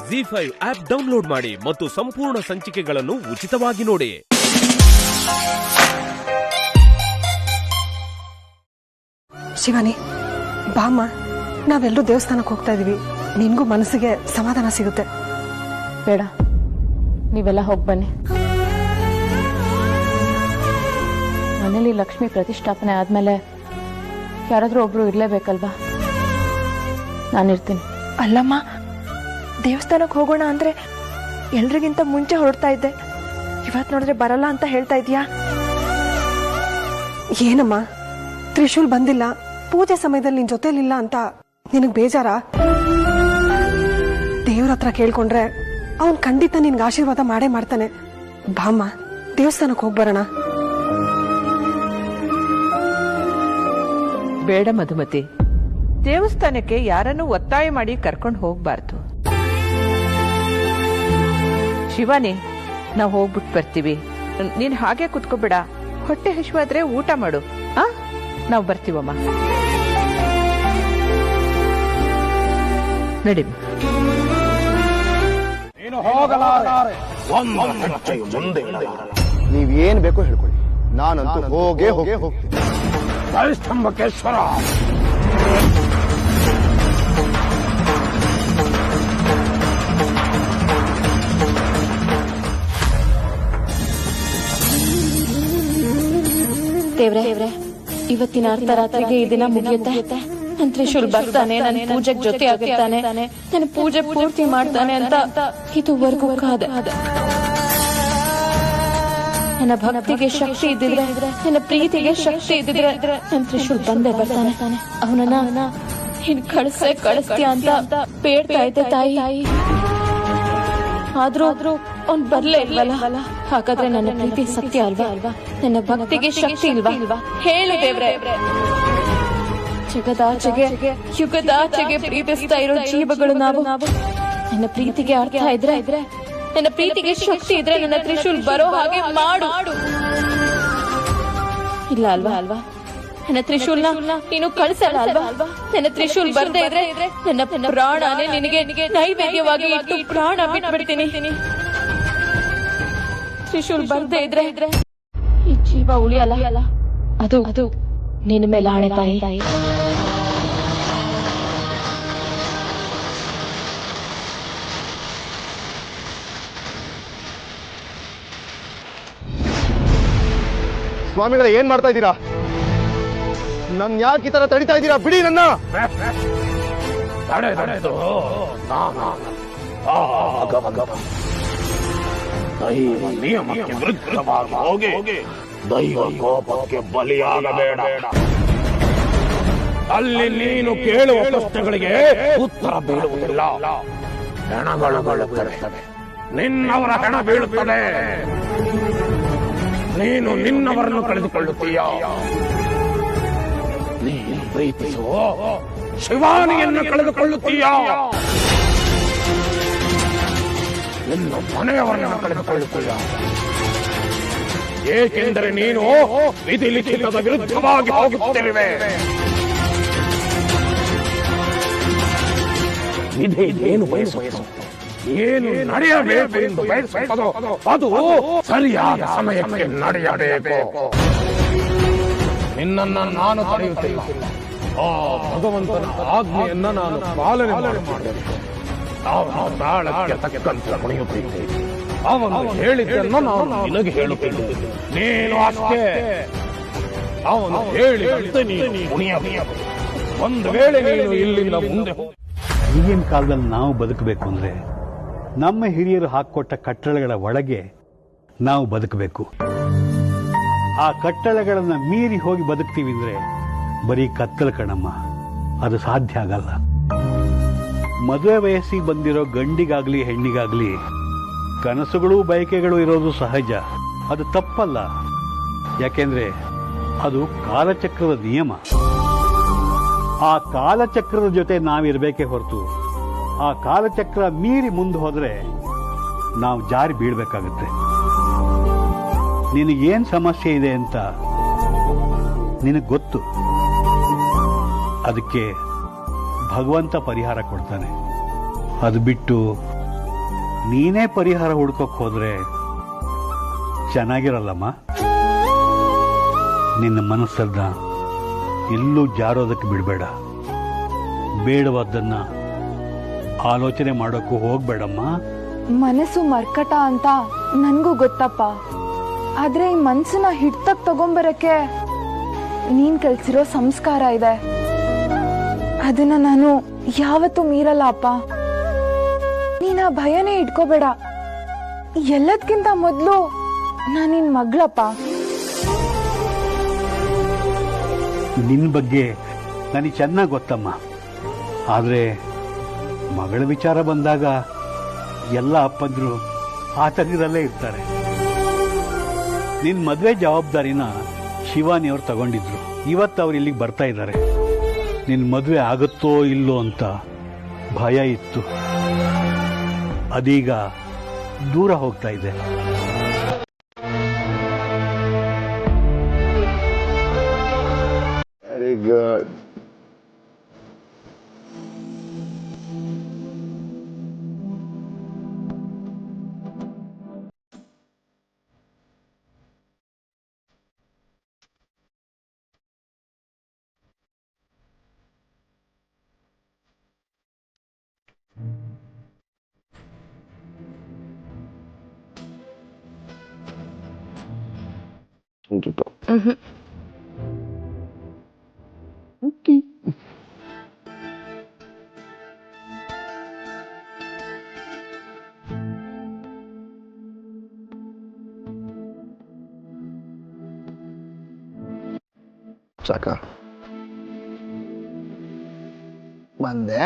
ZEE5 app download ಮಾಡಿ ಮತ್ತು ಸಂಪೂರ್ಣ ಸಂಚಿಕೆಗಳನ್ನು ಉಚಿತವಾಗಿ ನೋಡಿ. ಶಿವಾನಿ, ಬಾಮ್ಮ, ನಾವೆಲ್ಲರೂ ದೇವಸ್ಥಾನಕ್ಕೆ ಹೋಗ್ತಾ ಇದೀವಿ. ನಿನ್ಗೂ ಮನಸ್ಸಿಗೆ ಸಮಾಧಾನ ಸಿಗುತ್ತೆ. ಬೇಡ, ನೀವೆಲ್ಲ ಹೋಗಿ ಬನ್ನಿ. ಮನೇಲಿ ಲಕ್ಷ್ಮಿ ಪ್ರತಿಷ್ಠಾಪನೆ ಆದ್ಮೇಲೆ ಯಾರಾದ್ರೂ ಒಬ್ರು ಇರ್ಲೇಬೇಕಲ್ವಾ? ನಾನಿರ್ತೀನಿ. ಅಲ್ಲಮ್ಮ, ದೇವಸ್ಥಾನಕ್ಕೆ ಹೋಗೋಣ ಅಂದ್ರೆ ಎಲ್ರಿಗಿಂತ ಮುಂಚೆ ಹೊರಡ್ತಾ ಇದ್ದೆ. ಇವತ್ ನೋಡಿದ್ರೆ ಬರಲ್ಲ ಅಂತ ಹೇಳ್ತಾ ಇದೀಯಾ? ಏನಮ್ಮ, ತ್ರಿಶೂಲ್ ಬಂದಿಲ್ಲ, ಪೂಜೆ ಸಮಯದಲ್ಲಿ ನಿನ್ ಜೊತೆಲಿಲ್ಲ ಅಂತ ನಿನಗ್ ಬೇಜಾರ? ದೇವ್ರ ಹತ್ರ ಕೇಳ್ಕೊಂಡ್ರೆ ಅವನ್ ಖಂಡಿತ ನಿನ್ಗೆ ಆಶೀರ್ವಾದ ಮಾಡೇ ಮಾಡ್ತಾನೆ. ಬಾಮ್ಮ, ದೇವಸ್ಥಾನಕ್ಕೆ ಹೋಗ್ಬರೋಣ. ಬೇಡ ಮಧುಮತಿ, ದೇವಸ್ಥಾನಕ್ಕೆ ಯಾರನ್ನು ಒತ್ತಾಯ ಮಾಡಿ ಕರ್ಕೊಂಡು ಹೋಗ್ಬಾರ್ದು. ಶಿವಾನಿ, ನಾವು ಹೋಗ್ಬಿಟ್ಟು ಬರ್ತೀವಿ. ನೀನ್ ಹಾಗೆ ಕುತ್ಕೋಬೇಡ. ಹೊಟ್ಟೆ ಹಸಿವಾದ್ರೆ ಊಟ ಮಾಡು. ನಾವು ಬರ್ತೀವಮ್ಮ. ನಡಿ. ನೀವೇನ್ ಬೇಕೋ ಹೇಳ್ಕೊಳ್ಳಿ, ನಾನಂತೂ ಹೋಗೇ ಹೋಗ್ತೀನಿ. ಸ್ತಂಭಕೇಶ್ವರ, ದೇವ್ರೆ, ಇವತ್ತಿನ ಅರ್ಧರಾತ್ರಿಗೆ ಈ ದಿನ ಮುಗಿಯುತ್ತೆ. ನನ್ ತ್ರಿಶೂಲ್ ಬರ್ತಾನೆ, ನನ್ನ ಪೂಜೆಗೆ ಜೊತೆ ಆಗಿರ್ತಾನೆ, ನನ್ನ ಪೂಜೆ ಪೂರ್ತಿ ಮಾಡ್ತಾನೆ ಅಂತ ಇದುವರೆಗೂ ಕಾದೆ. ನನ್ನ ಭಕ್ತಿಗೆ ಶಕ್ತಿ ಇದ್ದಿದ್ರೆ, ನನ್ನ ಪ್ರೀತಿಗೆ ಶಕ್ತಿ ಇದ್ದಿದ್ರೆ ನನ್ನ ತ್ರಿಶೂಲ್ ಬಂದೇ ಬರ್ತಾನೆ. ಅವನನ್ನ ಹಿಂಗ್ ಕಳಿಸ್ತೀಯ ಅಂತ ಬೇಡ್ತಾ ಇದ್ದೆ ತಾಯಿ. ಆದ್ರೂ ಅವ್ನ್ ಬರ್ಲೇ ಇಲ್ವಲ್ಲ. ಹಾಗಾದ್ರೆ ನನ್ನ ಪ್ರೀತಿ ಸತ್ಯ ಅಲ್ವಾ? ನನ್ನ ಭಕ್ತಿಗೆ ಶಕ್ತಿ ಇಲ್ವಾ? ಹೇಳು ದೇವ್ರೆ. ಜಗದಾಚೆಗೆ ಯುಗದಾಚೆಗೆ ಪ್ರೀತಿಸ್ತಾ ಇರೋ ಜೀವಗಳು ನಾವು. ನನ್ನ ಪ್ರೀತಿಗೆ ಅರ್ಥ ಇದ್ರೆ, ನನ್ನ ಪ್ರೀತಿಗೆ ಶಕ್ತಿ ಇದ್ರೆ ನನ್ನ ತ್ರಿಶೂಲ್ ಬರೋ ಹಾಗೆ ಮಾಡು. ಇಲ್ಲ ಅಲ್ವಾ? ನನ್ನ ತ್ರಿಶೂಲ್ನ ನೀನು ಕಳಿಸಲ್ಲ ಅಲ್ವಾ? ನನ್ನ ತ್ರಿಶೂಲ್ ಬರ್ದೇ ಇದ್ರೆ ನನ್ನ ಪ್ರಾಣನೇ ನಿನಗೆ ನೈವೇದ್ಯವಾಗಿ ಇಟ್ಟು ಪ್ರಾಣ ಬಿಟ್ಬಿಡ್ತೀನಿ. ತ್ರಿಶೂಲ್ ಬರ್ದೇ ಇದ್ರೆ ಈ ಜೀವ ಉಳಿಯಲ್ಲ. ಅದು ನಿನ್ನ ಮೇಲೆ ಆಣೆ ತಾಯಿ. ಸ್ವಾಮಿಗಳೇ, ಏನ್ ಮಾಡ್ತಾ ಇದ್ದೀರಾ? ನನ್ ಯಾಕೆ ಈ ತರ ತಡಿತಾ ಇದ್ದೀರಾ? ಬಿಡಿ ನನ್ನ. ದೈವ ನಿಯಮಕ್ಕೆ ವಿರುದ್ಧವಾಗಿ ಹೋಗಿ ದೈವ ಕೋಪಕ್ಕೆ ಬಲಿಯಾಗಬೇಡ. ಅಲ್ಲಿ ನೀನು ಕೇಳುವ ಪ್ರಶ್ನೆಗಳಿಗೆ ಉತ್ತರ ಬೀಳುವುದಿಲ್ಲ. ಹೆಣಗಳು ಬೀಳುತ್ತವೆ, ನಿನ್ನವರ ಹೆಣ ಬೀಳುತ್ತದೆ. ನೀನು ನಿನ್ನವರನ್ನು ಕಳೆದುಕೊಳ್ಳುತ್ತೀಯ. ನೀನು ಪ್ರೀತಿಸುವ ಶಿವಾನಿಯನ್ನು ಕಳೆದುಕೊಳ್ಳುತ್ತೀಯ. ನಿನ್ನ ಮನೆಯವರನ್ನು ಕಳೆದುಕೊಳ್ಳುತ್ತೀಯ. ಏಕೆಂದರೆ ನೀನು ವಿಧಿ ಲಿಖಿತದ ವಿರುದ್ಧವಾಗಿ ಹೋಗುತ್ತಿರುವೆ. ವಿಧಿ ಏನು ಬಯಸುವುದು, ಏನು ನಡೆಯಬೇಕು ಎಂದು ಬಯಸುತ್ತದೋ ಅದು ಸರಿಯಾದ ಸಮಯಕ್ಕೆ ನಡೆಯಬೇಕು. ನಿನ್ನನ್ನು ನಾನು ತಡೆಯುತ್ತಿಲ್ಲ. ಆ ಭಗವಂತನ ಆಜ್ಞೆಯನ್ನ ನಾನು ಪಾಲನೆ ಮಾಡಬೇಕು. ನಾವು ತಾಳಕ್ಕೆ ತಕ್ಕಂತೆ ಕುಣಿಯುತ್ತಿದ್ದೇವೆ. ಅವನು ಹೇಳಿದ್ದನ್ನು ನಾನು ನಿನಗೆ ಹೇಳುತ್ತಿದ್ದೇನೆ. ನೀನು ಅಷ್ಟೇ ಅವನು ಹೇಳಿದಂತೆ ನೀನು ಕುಣಿಯಬೇಕು. ಒಂದು ವೇಳೆ ನೀನು ಇಲ್ಲಿಂದ ಮುಂದೆ ಈಗಿನ ಕಾಲದಲ್ಲಿ ನಾವು ಬದುಕಬೇಕು ಅಂದ್ರೆ ನಮ್ಮ ಹಿರಿಯರು ಹಾಕೊಟ್ಟ ಕಟ್ಟಳೆಗಳ ಒಳಗೆ ನಾವು ಬದುಕಬೇಕು. ಆ ಕಟ್ಟಳೆಗಳನ್ನ ಮೀರಿ ಹೋಗಿ ಬದುಕ್ತೀವಿ ಅಂದ್ರೆ ಬರೀ ಕತ್ತಲು ಕಣಮ್ಮ, ಅದು ಸಾಧ್ಯ ಆಗಲ್ಲ. ಮದುವೆ ವಯಸ್ಸಿಗೆ ಬಂದಿರೋ ಗಂಡಿಗಾಗ್ಲಿ ಹೆಣ್ಣಿಗಾಗ್ಲಿ ಕನಸುಗಳು ಬಯಕೆಗಳು ಇರೋದು ಸಹಜ, ಅದು ತಪ್ಪಲ್ಲ. ಯಾಕೆಂದ್ರೆ ಅದು ಕಾಲಚಕ್ರದ ನಿಯಮ. ಆ ಕಾಲಚಕ್ರದ ಜೊತೆ ನಾವಿರ್ಬೇಕೇ ಹೊರತು ಆ ಕಾಲಚಕ್ರ ಮೀರಿ ಮುಂದೆ ಹೋದ್ರೆ ನಾವು ಜಾರಿ ಬೀಳ್ಬೇಕಾಗತ್ತೆ. ನಿನಗೇನ್ ಸಮಸ್ಯೆ ಇದೆ ಅಂತ ನಿನಗೆ ಗೊತ್ತು. ಅದಕ್ಕೆ ಭಗವಂತ ಪರಿಹಾರ ಕೊಡ್ತಾನೆ. ಅದು ಬಿಟ್ಟು ನೀನೇ ಪರಿಹಾರ ಹುಡ್ಕೋಕ್ ಹೋದ್ರೆ ಚೆನ್ನಾಗಿರಲ್ಲಮ್ಮ. ನಿನ್ನ ಮನಸ್ಸನ್ನ ಎಲ್ಲೂ ಜಾರೋದಕ್ಕೆ ಬಿಡಬೇಡ. ಬೇಡವಾದ್ದನ್ನ ಆಲೋಚನೆ ಮಾಡೋಕ್ಕೂ ಹೋಗ್ಬೇಡಮ್ಮ. ಮನಸ್ಸು ಮರ್ಕಟ ಅಂತ ನನ್ಗೂ ಗೊತ್ತಪ್ಪ. ಆದ್ರೆ ಈ ಮನ್ಸನ್ನ ಹಿಡ್ತಕ್ ತಗೊಂಬರಕ್ಕೆ ನೀನ್ ಕಲ್ಸಿರೋ ಸಂಸ್ಕಾರ ಇದೆ, ಅದನ್ನ ನಾನು ಯಾವತ್ತೂ ಮೀರಲ್ಲ ಅಪ್ಪ. ನೀನ್ ಆ ಭಯನೇ ಇಟ್ಕೋಬೇಡ. ಎಲ್ಲದಕ್ಕಿಂತ ಮೊದ್ಲು ನಾನ್ ನಿನ್ ಮಗಳಪ್ಪ. ನಿನ್ನ ಬಗ್ಗೆ ನನಗೆ ಚೆನ್ನಾಗಿ ಗೊತ್ತಮ್ಮ. ಆದ್ರೆ ಮಗಳ ವಿಚಾರ ಬಂದಾಗ ಎಲ್ಲ ಅಪ್ಪಂದ್ರು ಆತಂಕದಲ್ಲೇ ಇರ್ತಾರೆ. ನಿನ್ನ ಮದುವೆ ಜವಾಬ್ದಾರಿನ ಶಿವಾನಿಯವ್ರು ತಗೊಂಡಿದ್ರು. ಇವತ್ತು ಅವ್ರು ಇಲ್ಲಿಗೆ ಬರ್ತಾ ಇದ್ದಾರೆ. ನಿನ್ನ ಮದುವೆ ಆಗುತ್ತೋ ಇಲ್ಲೋ ಅಂತ ಭಯ ಇತ್ತು, ಅದೀಗ ದೂರ ಹೋಗ್ತಾ ಇದೆ. Very good. ಸಾಕ ಬಂದೆ.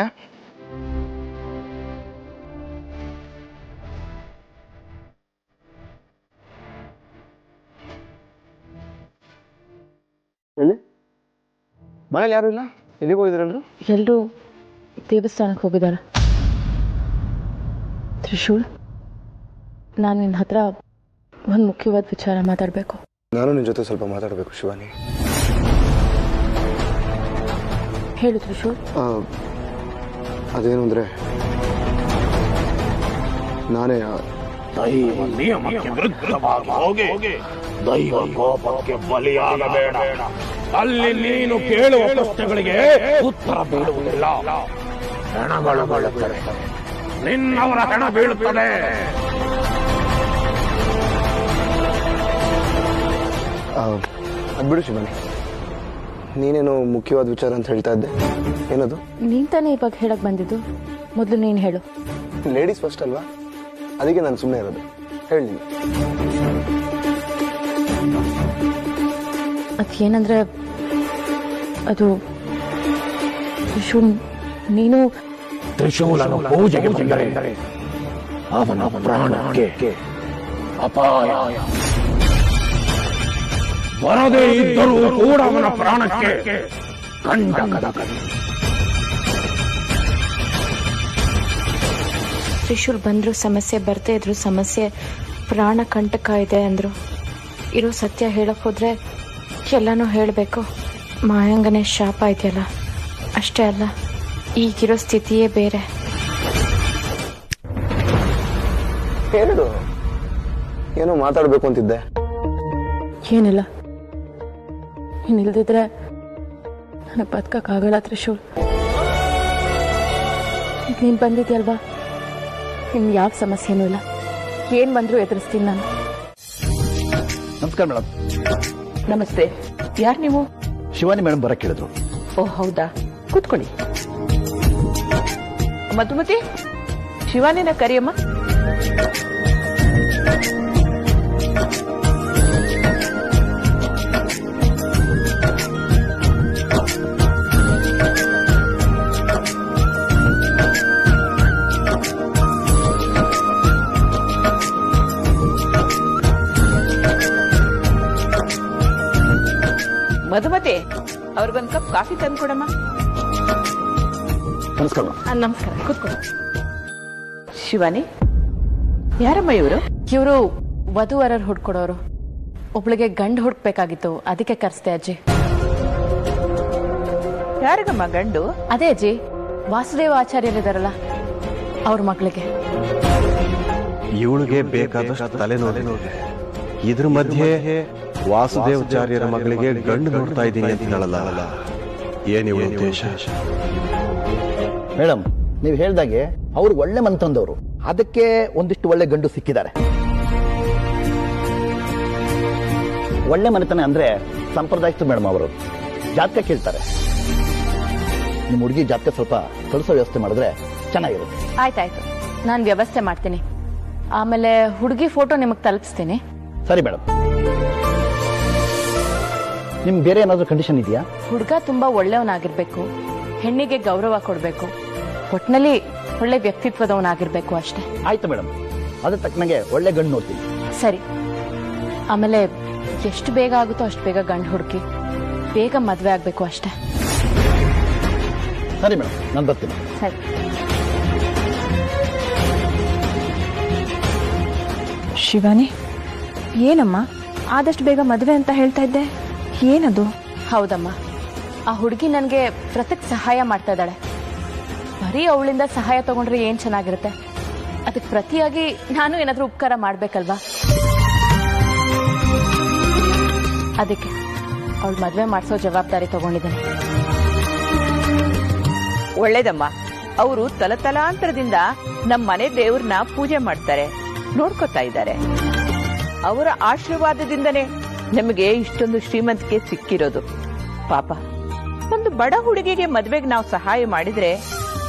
ಎಲ್ಲಿ ಮನೇಲಿ ಯಾರು ಇಲ್ಲ? ಎಲ್ಲಿಗೆ ಹೋಗಿದ್ರಲ್ರು? ಎಲ್ಲರೂ ದೇವಸ್ಥಾನಕ್ಕೆ ಹೋಗಿದ್ದಾರೆ. ತ್ರಿಶೂಲ್, ನಾನು ನಿನ್ನ ಹತ್ರ ಒಂದು ಮುಖ್ಯವಾದ ವಿಚಾರ ಮಾತಾಡಬೇಕು. ನಾನು ನಿನ್ನ ಜೊತೆ ಸ್ವಲ್ಪ ಮಾತಾಡಬೇಕು ಶಿವಾನಿ. ಹೇಳು ತ್ರಿಶೂಲ್. ಅದೇನು ಅಂದರೆ ನಾನೇ ದೈವ ನಿಯಮಕ್ಕೆ ವಿರುದ್ಧವಾಗಿ ಹೋಗಿ ದೈವ ಕೋಪಕ್ಕೆ ಬಲಿಯಾಗಬೇಡ. ಅಲ್ಲಿ ನೀನು ಕೇಳುವ ಪ್ರಶ್ನೆಗಳಿಗೆ ಉತ್ತರ ಬೀಳುವುದಿಲ್ಲ. ಹೆಣಗಳು ಬೀಳುತ್ತವೆ, ನಿನ್ನವರ ಹೆಣ ಬೀಳುತ್ತದೆ. ಬಿಡು ಶಿವಾನಿ, ನೀನೇನು ಮುಖ್ಯವಾದ ವಿಚಾರ ಅಂತ ಹೇಳ್ತಾ ಇದ್ದೆ, ಏನದು? ನೀನ್ ತಾನೇ ಇವಾಗ ಹೇಳಕ್ ಬಂದಿದ್ದು, ಮೊದಲು ನೀನು ಹೇಳು. ಲೇಡೀಸ್ ಫಸ್ಟ್ ಅಲ್ವಾ, ಅದಕ್ಕೆ ನಾನು ಸುಮ್ಮನೆ ಇರೋದು. ಹೇಳಿ. ಅದೇನಂದ್ರೆ ಅದು ತ್ರಿಶೂಲ್, ನೀನು ತ್ರಿಶೂಲನು ಪೂಜೆಗೆ ಬಂದರೆ ಅವನ ಪ್ರಾಣಕ್ಕೆ ಅಪಾಯ. ಬರದೇ ಇದ್ದರೂ ಕೂಡ ಅವನ ಪ್ರಾಣಕ್ಕೆ ಕಂಟಕದ ಗತಿ. ತ್ರಿಶೂಲ್ ಬಂದ್ರು ಸಮಸ್ಯೆ, ಬರ್ದೇ ಇದ್ರು ಸಮಸ್ಯೆ, ಪ್ರಾಣ ಕಂಟಕ ಇದೆ ಅಂದ್ರು. ಇರೋ ಸತ್ಯ ಹೇಳಕ್ ಹೋದ್ರೆ ಎಲ್ಲಾನು ಹೇಳಬೇಕು. ಮಾಯಾಂಗನೆ ಶಾಪ ಇದೆಯಲ್ಲ, ಅಷ್ಟೇ ಅಲ್ಲ, ಈಗಿರೋ ಸ್ಥಿತಿಯೇ ಬೇರೆ. ಹೇಳು, ಏನೋ ಮಾತಾಡ್ಬೇಕು ಅಂತಿದ್ದೆ. ಏನಿಲ್ಲ, ನೀನಿಲ್ದಿದ್ರೆ ನನಗೆ ಬದುಕಕ್ಕಾಗಲ್ಲ ತ್ರಿಶೂಲ್. ಈಗ ನೀನು ಬಂದಿದ್ಯಲ್ವಾ, ಇನ್ನು ಯಾವ ಸಮಸ್ಯೆನೂ ಇಲ್ಲ. ಏನ್ ಬಂದ್ರು ಎದುರಿಸ್ತೀನಿ ನಾನು. ನಮಸ್ಕಾರ ಮೇಡಮ್. ನಮಸ್ತೆ. ಯಾರು ನೀವು? ಶಿವಾನಿ ಮೇಡಮ್ ಬರಕ್ಕೆ ಹೇಳಿದ್ರು. ಓ ಹೌದಾ, ಕೂತ್ಕೊಳ್ಳಿ. ಮಧುಮತಿ, ಶಿವಾನಿನ ಕರಿಯಮ್ಮ. ಮಧುಮತಿ, ಅವ್ರಿಗೊಂದು ಕಪ್ ಕಾಫಿ ತಂದು ಕೊಡಮ್ಮ. ನಮಸ್ಕಾರ. ನಮಸ್ಕಾರ, ಕೂತ್ಕೊಳ್ಳಿ. ಶಿವಾನಿ, ಯಾರಮ್ಮ ಇವರು? ಇವರು ವಧುವರರು ಹುಡ್ಕೊಡೋರು. ಒಬ್ಳಿಗೆ ಗಂಡು ಹುಡ್ಕ್ಬೇಕಾಗಿತ್ತು, ಅದಕ್ಕೆ ಕರೆಸ್ತೆ ಅಜ್ಜಿ. ಯಾರಿಗಮ್ಮ ಗಂಡು? ಅದೇ ಅಜ್ಜಿ, ವಾಸುದೇವ ಆಚಾರ್ಯರಿದಾರಲ್ಲ, ಅವ್ರ ಮಗಳಿಗೆ. ಇವಳಿಗೆ ಬೇಕಾದಷ್ಟು ತಲೆನೋವು. ಇದ್ರ ಮಧ್ಯೆ ವಾಸುದೇವಾಚಾರ್ಯರ ಮಗಳಿಗೆ ಗಂಡು ನೋಡ್ತಾ ಇದ್ದೀನಿ ಅಂತಿದ್ದಾಳಲ್ಲ, ಏನ್ ಇವಳ ಉದ್ದೇಶ? ಮೇಡಮ್, ನೀವು ಹೇಳ್ದಾಗೆ ಅವ್ರು ಒಳ್ಳೆ ಮನ್ತಂದವರು, ಅದಕ್ಕೆ ಒಂದಿಷ್ಟು ಒಳ್ಳೆ ಗಂಡು ಸಿಕ್ಕಿದ್ದಾರೆ. ಒಳ್ಳೆ ಮನೆತನ ಅಂದ್ರೆ ಸಂಪ್ರದಾಯಸ್ಥ ಮೇಡಮ್. ಅವರು ಜಾತಕ ಕೇಳ್ತಾರೆ. ನಿಮ್ಮ ಹುಡುಗಿ ಜಾತಕ ಸ್ವಲ್ಪ ಕಳಿಸೋ ವ್ಯವಸ್ಥೆ ಮಾಡಿದ್ರೆ ಚೆನ್ನಾಗಿರುತ್ತೆ. ಆಯ್ತಾಯ್ತು, ನಾನು ವ್ಯವಸ್ಥೆ ಮಾಡ್ತೀನಿ. ಆಮೇಲೆ ಹುಡುಗಿ ಫೋಟೋ ನಿಮಗೆ ತಲುಪಿಸ್ತೀನಿ. ಸರಿ ಮೇಡಮ್. ನಿಮ್ಗೆ ಬೇರೆ ಏನಾದರೂ ಕಂಡೀಷನ್ ಇದೆಯಾ? ಹುಡುಗ ತುಂಬಾ ಒಳ್ಳೆಯವನಾಗಿರ್ಬೇಕು, ಹೆಣ್ಣಿಗೆ ಗೌರವ ಕೊಡಬೇಕು, ಒಟ್ನಲ್ಲಿ ಒಳ್ಳೆ ವ್ಯಕ್ತಿತ್ವದವನಾಗಿರ್ಬೇಕು ಅಷ್ಟೇ. ಆಯ್ತು ಮೇಡಮ್, ಅದ್ರ ತಕ್ಕನಾಗೆ ಒಳ್ಳೆ ಗಂಡು ನೋಡ್ತೀನಿ. ಸರಿ, ಆಮೇಲೆ ಎಷ್ಟು ಬೇಗ ಆಗುತ್ತೋ ಅಷ್ಟು ಬೇಗ ಗಂಡು ಹುಡುಕಿ, ಬೇಗ ಮದುವೆ ಆಗ್ಬೇಕು ಅಷ್ಟೇ. ಸರಿ ಮೇಡಮ್, ನಾನು ಬರ್ತೀನಿ. ಸರಿ. ಶಿವಾನಿ, ಏನಮ್ಮ ಆದಷ್ಟು ಬೇಗ ಮದುವೆ ಅಂತ ಹೇಳ್ತಾ ಇದ್ದೆ, ಏನದು? ಹೌದಮ್ಮ, ಆ ಹುಡುಗಿ ನನಗೆ ವ್ರತಕ್ಕೆ ಸಹಾಯ ಮಾಡ್ತಾ ಇದ್ದಾಳೆ. ಬರೀ ಅವಳಿಂದ ಸಹಾಯ ತಗೊಂಡ್ರೆ ಏನ್ ಚೆನ್ನಾಗಿರುತ್ತೆ, ಅದಕ್ಕೆ ಪ್ರತಿಯಾಗಿ ನಾನು ಏನಾದ್ರೂ ಉಪಕಾರ ಮಾಡ್ಬೇಕಲ್ವಾ? ಅದಕ್ಕೆ ಅವಳು ಮದುವೆ ಮಾಡಿಸೋ ಜವಾಬ್ದಾರಿ ತಗೊಂಡಿದ್ದೇನೆ. ಒಳ್ಳೇದಮ್ಮ. ಅವರು ತಲತಲಾಂತರದಿಂದ ನಮ್ಮ ಮನೆ ದೇವ್ರನ್ನ ಪೂಜೆ ಮಾಡ್ತಾರೆ, ನೋಡ್ಕೊತಾ ಇದ್ದಾರೆ. ಅವರ ಆಶೀರ್ವಾದದಿಂದನೇ ನಮಗೆ ಇಷ್ಟೊಂದು ಶ್ರೀಮಂತಿಕೆ ಸಿಕ್ಕಿರೋದು. ಪಾಪ, ಒಂದು ಬಡ ಹುಡುಗಿಗೆ ಮದ್ವೆಗೆ ನಾವು ಸಹಾಯ ಮಾಡಿದ್ರೆ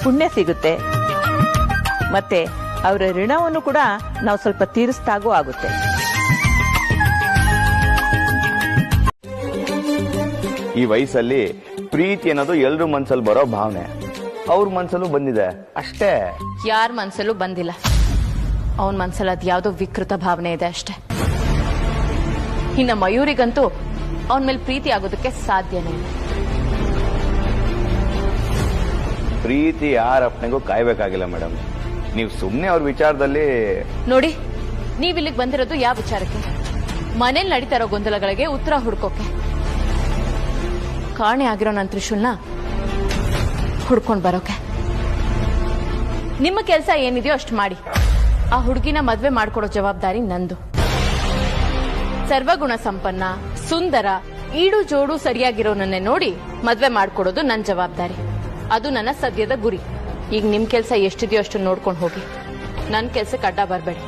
ಪುಣ್ಯ ಸಿಗುತ್ತೆ, ಮತ್ತೆ ಅವರ ಋಣವನ್ನು ಕೂಡ ನಾವು ಸ್ವಲ್ಪ ತೀರಿಸ್ದಾಗೂ ಆಗುತ್ತೆ. ಈ ವಯಸ್ಸಲ್ಲಿ ಪ್ರೀತಿ ಅನ್ನೋದು ಎಲ್ರ ಮನ್ಸಲ್ಲಿ ಬರೋ ಭಾವನೆ. ಅವ್ರ ಮನ್ಸಲ್ಲೂ ಬಂದಿದೆ ಅಷ್ಟೇ. ಯಾರ ಮನ್ಸಲ್ಲೂ ಬಂದಿಲ್ಲ, ಅವನ ಮನ್ಸಲ್ಲಿ ಅದ್ಯಾವುದೋ ವಿಕೃತ ಭಾವನೆ ಇದೆ ಅಷ್ಟೇ. ಇನ್ನು ಮಯೂರಿಗಂತೂ ಅವನ ಮೇಲೆ ಪ್ರೀತಿ ಆಗೋದಕ್ಕೆ ಸಾಧ್ಯನೇ ಇಲ್ಲ. ಪ್ರೀತಿ ಯಾರ ಅಪ್ಪನಿಗೂ ಕಾಯ್ಬೇಕಾಗಿಲ್ಲ ಮೇಡಮ್. ನೀವು ಸುಮ್ಮನೆ ಅವ್ರ ವಿಚಾರದಲ್ಲಿ ನೋಡಿ, ನೀವಿಲ್ಲಿಗೆ ಬಂದಿರೋದು ಯಾವ ವಿಚಾರಕ್ಕೆ? ಮನೇಲಿ ನಡೀತಾ ಇರೋ ಗೊಂದಲಗಳಿಗೆ ಉತ್ತರ ಹುಡ್ಕೋಕೆ. ಕಾಣೆ ಆಗಿರೋ ನನ್ನ ತ್ರಿಶೂಲ್ನ ಹುಡ್ಕೊಂಡ್ ಬರೋಕೆ. ನಿಮ್ಮ ಕೆಲಸ ಏನಿದೆಯೋ ಅಷ್ಟು ಮಾಡಿ. ಆ ಹುಡುಗಿನ ಮದ್ವೆ ಮಾಡ್ಕೊಡೋ ಜವಾಬ್ದಾರಿ ನಂದು. ಸರ್ವಗುಣ ಸಂಪನ್ನ, ಸುಂದರ, ಈಡು ಜೋಡು ಸರಿಯಾಗಿರೋನನ್ನೇ ನೋಡಿ ಮದ್ವೆ ಮಾಡ್ಕೊಡೋದು ನನ್ನ ಜವಾಬ್ದಾರಿ. ಅದು ನನ್ನ ಸದ್ಯದ ಗುರಿ. ಈಗ ನಿಮ್ ಕೆಲಸ ಎಷ್ಟಿದೆಯೋ ಅಷ್ಟು ನೋಡ್ಕೊಂಡು ಹೋಗಿ, ನನ್ನ ಕೆಲ್ಸಕ್ಕೆ ಅಡ್ಡ ಬರಬೇಡಿ.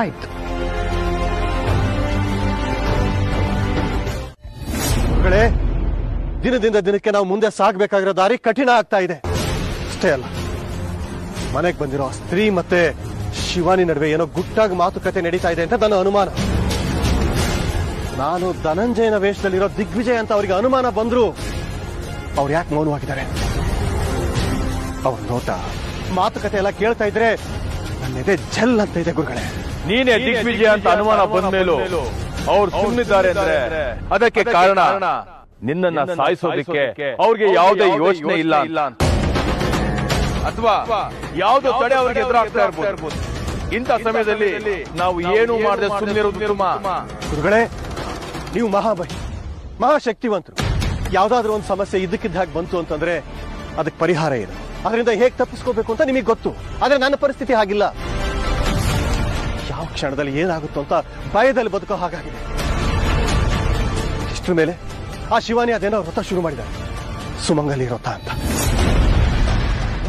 ಆಯ್ತು. ದಿನದಿಂದ ದಿನಕ್ಕೆ ನಾವು ಮುಂದೆ ಸಾಗಬೇಕಾಗಿರೋ ದಾರಿ ಕಠಿಣ ಆಗ್ತಾ ಇದೆ. ಅಷ್ಟೇ ಅಲ್ಲ, ಮನೆಗೆ ಬಂದಿರೋ ಸ್ತ್ರೀ ಮತ್ತೆ ಶಿವಾನಿ ನಡುವೆ ಏನೋ ಗುಟ್ಟಾಗಿ ಮಾತುಕತೆ ನಡೀತಾ ಇದೆ ಅಂತ ನನ್ನ ಅನುಮಾನ. ನಾನು ಧನಂಜಯನ ವೇಷದಲ್ಲಿರೋ ದಿಗ್ವಿಜಯ್ ಅಂತ ಅವರಿಗೆ ಅನುಮಾನ ಬಂದ್ರು ಅವ್ರು ಯಾಕೆ ಮೌನವಾಗಿದ್ದಾರೆ? ಅವ್ರ ನೋಟ, ಮಾತುಕತೆ ಎಲ್ಲ ಕೇಳ್ತಾ ಇದ್ರೆ ನನ್ನೆದೆ ಜಲ್ ಅಂತ ಇದೆ ಗುರುಗಳೇ. ನೀನೇ ದಿಗ್ವಿಜಯ ಅಂತ ಅನುಮಾನ ಬಂದ ಮೇಲೂ ಅವ್ರು ಸುಮ್ಮನಿದ್ದಾರೆ ಅಂದ್ರೆ ಅದಕ್ಕೆ ಕಾರಣ ನಿನ್ನನ್ನ ಸಾಯಿಸೋದಕ್ಕೆ ಅವ್ರಿಗೆ ಯಾವುದೇ ಯೋಚನೆ ಇಲ್ಲ ಅಂತ, ಅಥವಾ ಯಾವುದೋ ತಡೆ ಅವ್ರಿಗೆ ಎದುರಾಗ್ತಾ ಇರ್ಬೋದು. ಇಂಥ ಸಮಯದಲ್ಲಿ ನಾವು ಏನು ಮಾಡದೆ ಸುಮ್ಮನಿರೋದು. ಗುರುಗಳೇ, ನೀವು ಮಹಾಬಲಿ, ಮಹಾಶಕ್ತಿವಂತರು. ಯಾವ್ದಾದ್ರೂ ಒಂದು ಸಮಸ್ಯೆ ಇದ್ದಕ್ಕಿದ್ದ ಹಾಗೆ ಬಂತು ಅಂತಂದ್ರೆ ಅದಕ್ಕೆ ಪರಿಹಾರ ಏನು, ಅದರಿಂದ ಹೇಗೆ ತಪ್ಪಿಸ್ಕೋಬೇಕು ಅಂತ ನಿಮಗೆ ಗೊತ್ತು. ಆದ್ರೆ ನನ್ನ ಪರಿಸ್ಥಿತಿ ಹಾಗಿಲ್ಲ. ಯಾವ ಕ್ಷಣದಲ್ಲಿ ಏನಾಗುತ್ತೋ ಅಂತ ಭಯದಲ್ಲಿ ಬದುಕೋ ಹಾಗಾಗಿದೆ. ಇಷ್ಟ್ರ ಮೇಲೆ ಆ ಶಿವಾನಿ ಅದೇನೋ ವ್ರತ ಶುರು ಮಾಡಿದ್ದಾರೆ, ಸುಮಂಗಲಿ ವ್ರತ ಅಂತ.